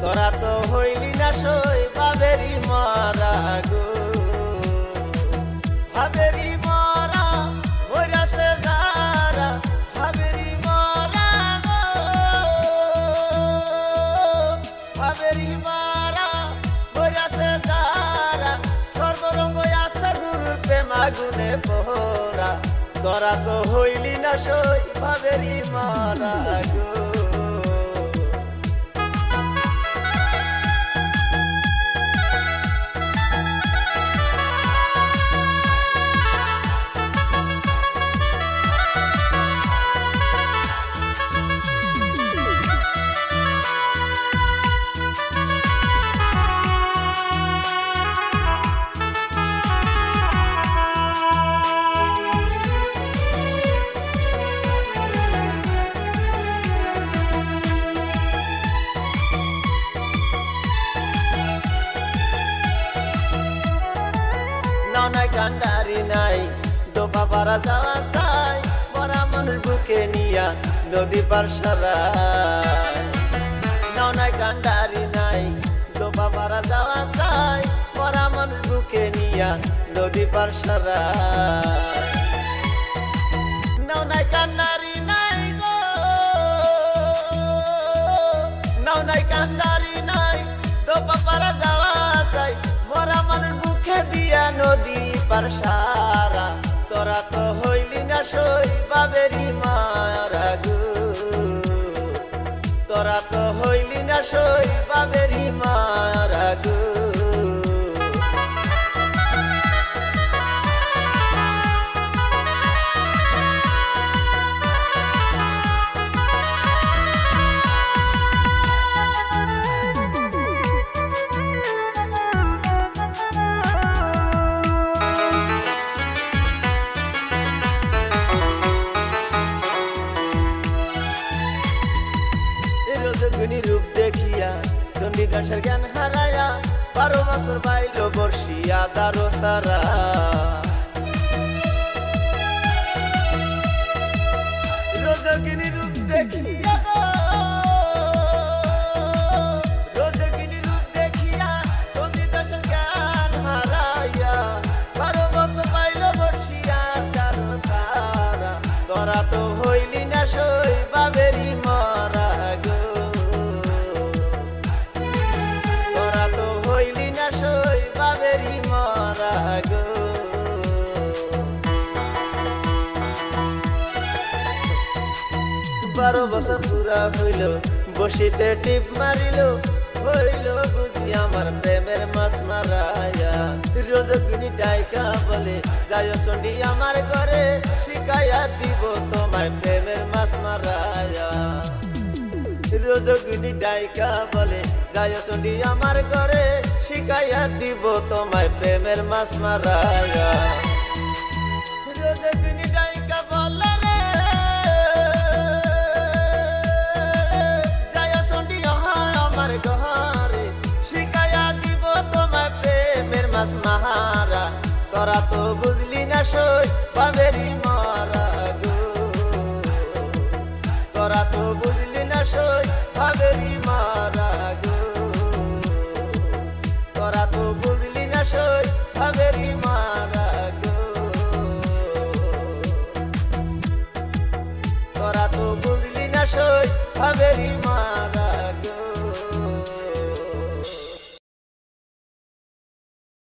তোরা তো হইলি না সই ভাবেরি মরা গো, ভাবেরি মরা মইরাছে যারা, ভাবেরি মরা গো, ভাবেরি মরা মইরাছে যারা, সর্বরঙ্গ আছে গুরুর প্রেম আগুনে পোহরা। তোরা তো হইলি না সই ভাবেরি মরা গো। নাই কান্ডারি নাই দোপা পারা যাওয়া চাই, মরা মানুষ বুকে নিয়া নদী পার সারাই। নাও নাই কান্ডারি নাই দোপা পারা যাওয়া চাই, মরা মানুষ বুকে নিয়া নদী পার সারাই। নাও নাই কান্ডারি নাই গো, নাও নাই কান্ডারি নাই দোপা পারা যাওয়া চাই, মরা মানুষ বুকে দিয়া নদী পার সারা। তোরা তো হইলি না সই ভাবেরি মারা গো, তোরা তো হইলি না সই ভাবেরি মারা গো। রজগুনি রূপ দেখিয়া চণ্ডীদাসের জ্ঞান হারায়া, 12 বছর বাইল বর্ষিয়া দারো সারা। রজগিনী রূপ দেখিয়া, রজগিনী রূপ দেখিয়া চণ্ডীদাসের জ্ঞান হারাইয়া, 12 বছর বাইল বর্ষিয়া দারো সারা। তোরা তো হইলি না সই ভাবেরি মরা গো, সই ভাবেরি মরা গো। 12 বছর পুরা হইল বসিতে টিপ মারিল, হইল বুঝি আমার প্রেমের মাছ মারায়া। রজগুনি ডাইকা বলে যায় চণ্ডী আমার ঘরে, শিখাইয়া দিব তোমায় প্রেমের মাছ মারায়া। রজগুনি ডাইকা বলে যায় চণ্ডী আমার ঘরে, শিখাইয়া দিব তোমায় প্রেমের মাছ মারায়া। রজগুনি ডাইকা বলে রে যায় চণ্ডী আমার ঘরে, শিখাইয়া দিব তোমায় প্রেমের মাছ মারা। তোরা তো বুঝলি না সই ভাবেরি মরা গো, তোরা তো বুঝলি না সই ভাবেরি মরা গো, তোরা তো বুঝলি না সই ভাবেরি মরা গো, তোরা তো বুঝলি না সই ভাবেরি মরা।